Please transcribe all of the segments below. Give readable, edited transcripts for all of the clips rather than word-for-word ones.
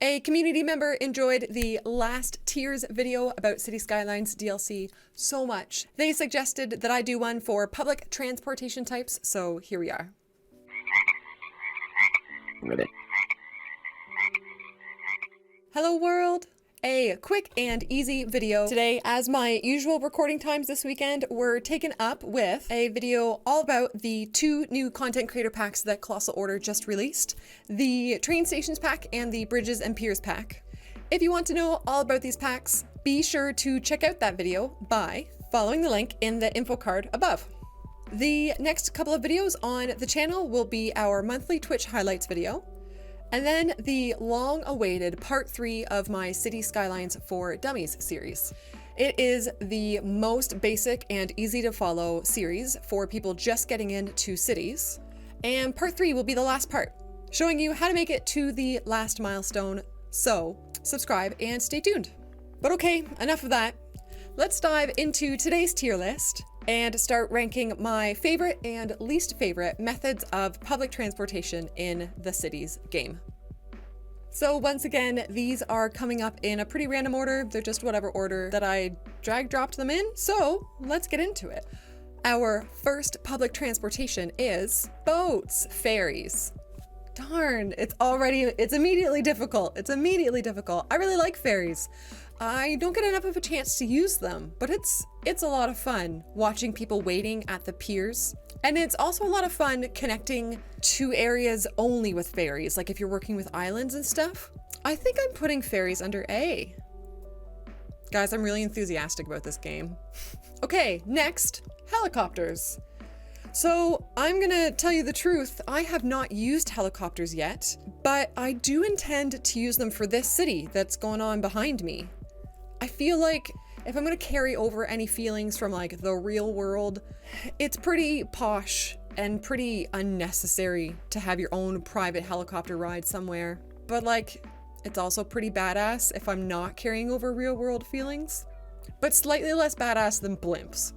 A community member enjoyed the last Tiers video about Cities Skylines DLC so much. They suggested that I do one for public transportation types, so here we are. Hello world! A quick and easy video today, as my usual recording times this weekend were taken up with a video all about the 2 new content creator packs that Colossal Order just released, the train stations pack and the bridges and piers pack. If you want to know all about these packs, be sure to check out that video by following the link in the info card above. The next couple of videos on the channel will be our monthly Twitch highlights video, and then the long-awaited part 3 of my Cities Skylines for Dummies series. It is the most basic and easy to follow series for people just getting into cities. And part 3 will be the last part, showing you how to make it to the last milestone. So subscribe and stay tuned. But okay, enough of that. Let's dive into today's tier list and start ranking my favorite and least favorite methods of public transportation in the Cities game. So once again, these are coming up in a pretty random order. They're just whatever order that I drag-dropped them in, so let's get into it. Our first public transportation is boats, ferries. Darn, it's immediately difficult. It's immediately difficult. I really like ferries. I don't get enough of a chance to use them, but it's a lot of fun watching people waiting at the piers. And it's also a lot of fun connecting to areas only with ferries, like if you're working with islands and stuff. I think I'm putting ferries under A. Guys, I'm really enthusiastic about this game. Okay, next, helicopters. So I'm gonna tell you the truth, I have not used helicopters yet, but I do intend to use them for this city that's going on behind me. I feel like if I'm gonna carry over any feelings from like the real world, it's pretty posh and pretty unnecessary to have your own private helicopter ride somewhere. But like, it's also pretty badass if I'm not carrying over real world feelings, but slightly less badass than blimps.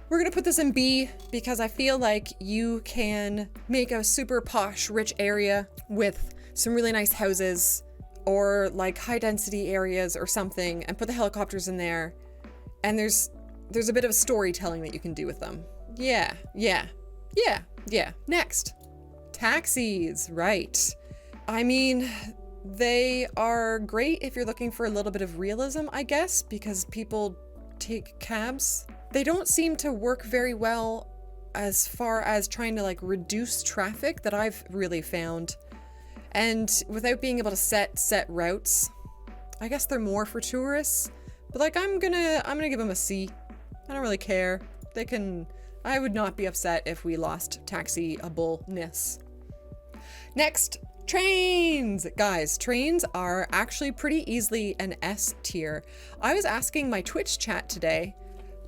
We're gonna put this in B because I feel like you can make a super posh, rich area with some really nice houses or like high density areas or something and put the helicopters in there. And there's a bit of storytelling that you can do with them. Yeah. Next, taxis, right. I mean, they are great if you're looking for a little bit of realism, I guess, because people take cabs. They don't seem to work very well as far as trying to like reduce traffic that I've really found. And without being able to set routes, I guess they're more for tourists, but like I'm gonna give them a C. I don't really care. I would not be upset if we lost taxiableness. Next, trains. Guys, trains are actually pretty easily an S tier. I was asking my Twitch chat today,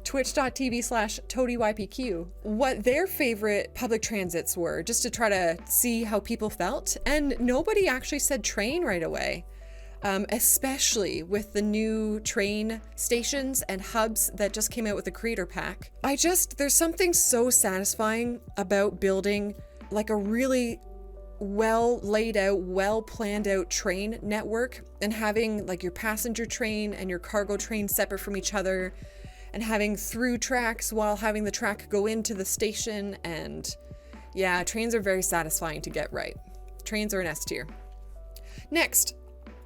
twitch.tv/ToadieYPQ, what their favorite public transits were, just to try to see how people felt, and nobody actually said train right away. Especially with the new train stations and hubs that just came out with the creator pack. There's something so satisfying about building like a really well laid out, well planned out train network and having like your passenger train and your cargo train separate from each other, and having through tracks while having the track go into the station. And yeah, trains are very satisfying to get right. Trains are an S tier. Next,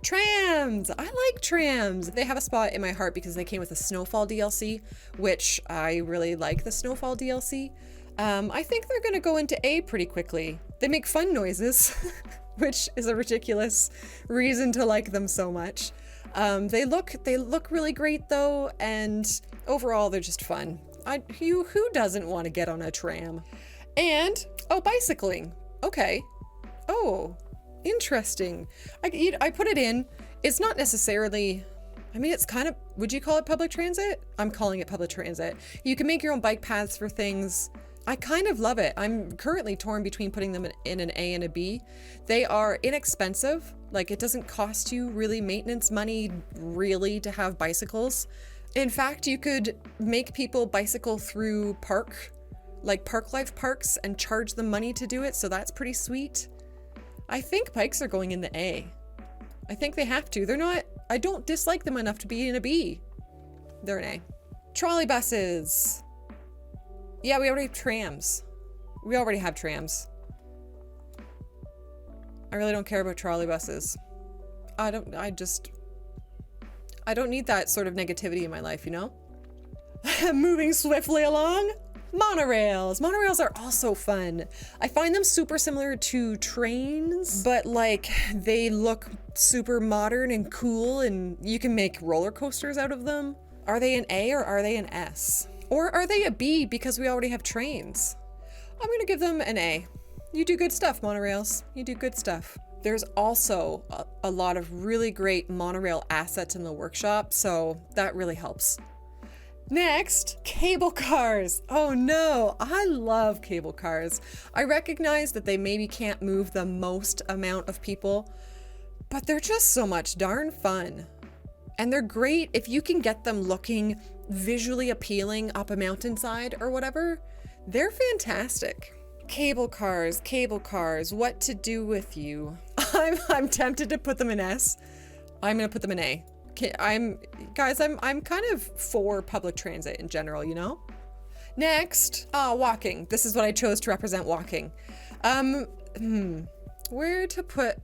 trams. I like trams. They have a spot in my heart because they came with a snowfall DLC, which I really like the snowfall DLC. I think they're gonna go into A pretty quickly. They make fun noises, which is a ridiculous reason to like them so much. They look really great though, and overall they're just fun. Who doesn't want to get on a tram? And bicycling. Okay. Oh, interesting. I put it in. It's not necessarily, I mean, it's kind of, would you call it public transit? I'm calling it public transit. You can make your own bike paths for things. I kind of love it. I'm currently torn between putting them in an A and a B. They are inexpensive. Like, it doesn't cost you really maintenance money really to have bicycles. In fact, you could make people bicycle through park life parks and charge them money to do it. So that's pretty sweet. I think bikes are going in the A. I think they have to. They're not, I don't dislike them enough to be in a B. They're an A. Trolley buses. Yeah, we already have trams. We already have trams. I really don't care about trolley buses. I don't need that sort of negativity in my life, you know? Moving swiftly along. Monorails. Monorails are also fun. I find them super similar to trains, but like they look super modern and cool, and you can make roller coasters out of them. Are they an A or are they an S? Or are they a B because we already have trains? I'm gonna give them an A. You do good stuff, Monorails. You do good stuff. There's also a lot of really great monorail assets in the workshop, so that really helps. Next, cable cars. Oh no, I love cable cars. I recognize that they maybe can't move the most amount of people, but they're just so much darn fun. And they're great if you can get them looking visually appealing up a mountainside or whatever. They're fantastic. Cable cars, what to do with you? I'm tempted to put them in S. I'm gonna put them in A. I'm kind of for public transit in general, you know? Next, walking. This is what I chose to represent walking. Where to put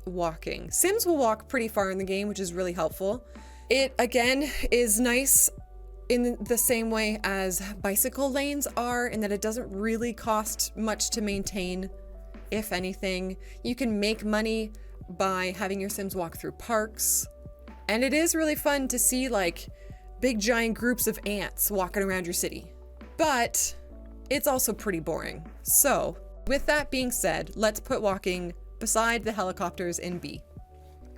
walking? Sims will walk pretty far in the game, which is really helpful. It, again, is nice in the same way as bicycle lanes are, in that it doesn't really cost much to maintain, if anything. You can make money by having your Sims walk through parks. And it is really fun to see like big giant groups of ants walking around your city. But it's also pretty boring. So with that being said, let's put walking beside the helicopters in B.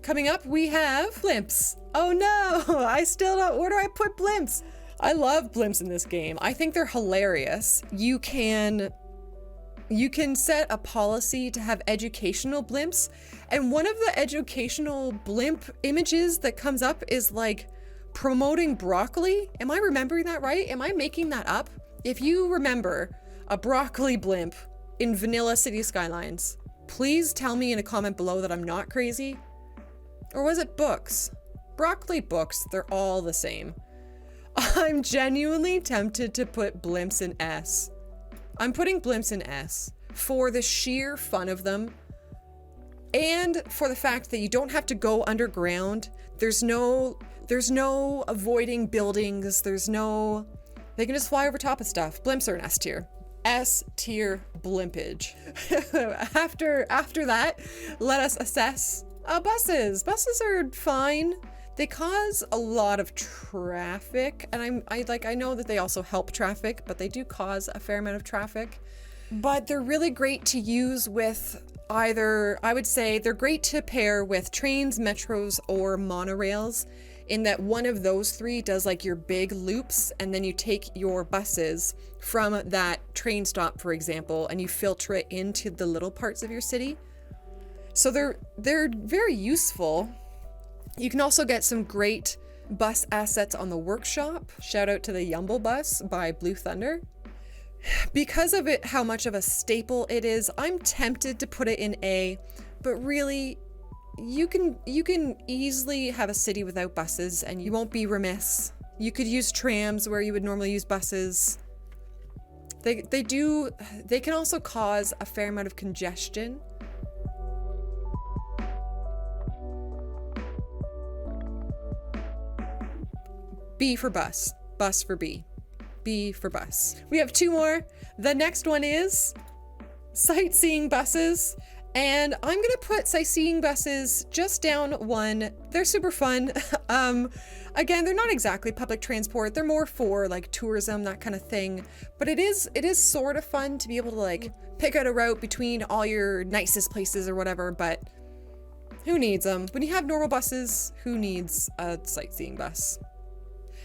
Coming up, we have Blimps. Oh no, I still don't, where do I put Blimps? I love Blimps in this game. I think they're hilarious. You can set a policy to have educational blimps, and one of the educational blimp images that comes up is like promoting broccoli. Am I remembering that right? Am I making that up? If you remember a broccoli blimp in vanilla Cities Skylines, please tell me in a comment below that I'm not crazy. Or was it books? Broccoli books, they're all the same. I'm genuinely tempted to put Blimps in S. I'm putting Blimps in S for the sheer fun of them, and for the fact that you don't have to go underground. There's no avoiding buildings. They can just fly over top of stuff. Blimps are an S tier. S tier blimpage. After that, let us assess buses. Buses are fine. They cause a lot of traffic, and I know that they also help traffic, but they do cause a fair amount of traffic. But they're really great to use with either, I would say they're great to pair with trains, metros, or monorails, in that one of those three does like your big loops, and then you take your buses from that train stop, for example, and you filter it into the little parts of your city. So they're very useful. You can also get some great bus assets on the workshop. Shout out to the Yumble bus by Blue Thunder. Because of it, how much of a staple it is, I'm tempted to put it in A, but really, you can easily have a city without buses and you won't be remiss. You could use trams where you would normally use buses. They can also cause a fair amount of congestion. B for bus, bus for B, B for bus. We have two more. The next one is sightseeing buses, and I'm gonna put sightseeing buses just down one. They're super fun. Again, they're not exactly public transport. They're more for like tourism, that kind of thing. But it is sort of fun to be able to like pick out a route between all your nicest places or whatever, but who needs them? When you have normal buses, who needs a sightseeing bus?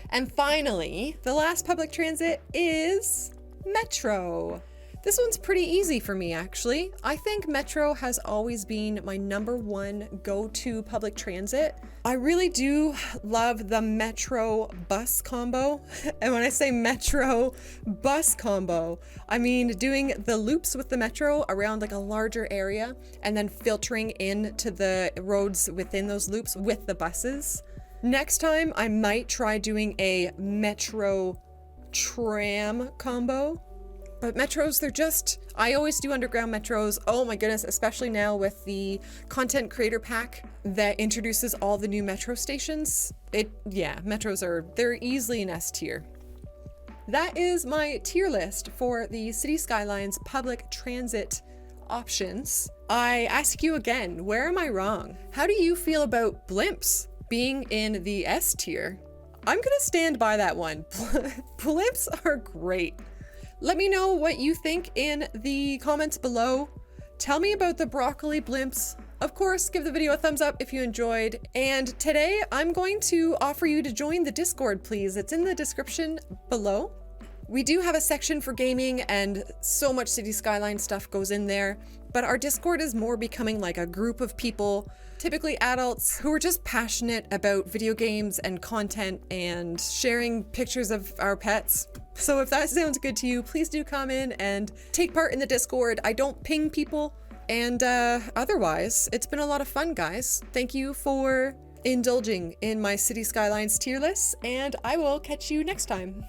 And finally, the last public transit is Metro. This one's pretty easy for me, actually. I think Metro has always been my #1 go-to public transit. I really do love the Metro bus combo. And when I say Metro bus combo, I mean doing the loops with the Metro around like a larger area and then filtering into the roads within those loops with the buses. Next time, I might try doing a Metro tram combo. But metros, I always do underground metros. Oh my goodness, especially now with the content creator pack that introduces all the new metro stations. Metros they're easily an S tier. That is my tier list for the Cities Skylines public transit options. I ask you again, where am I wrong? How do you feel about Blimps being in the S tier? I'm gonna stand by that one. Blimps are great. Let me know what you think in the comments below. Tell me about the broccoli blimps. Of course, give the video a thumbs up if you enjoyed. And today I'm going to offer you to join the Discord, please. It's in the description below. We do have a section for gaming and so much City Skyline stuff goes in there, but our Discord is more becoming like a group of people, typically adults, who are just passionate about video games and content and sharing pictures of our pets. So if that sounds good to you, please do come in and take part in the Discord. I don't ping people, and otherwise, it's been a lot of fun, guys. Thank you for indulging in my City Skylines tier list, and I will catch you next time.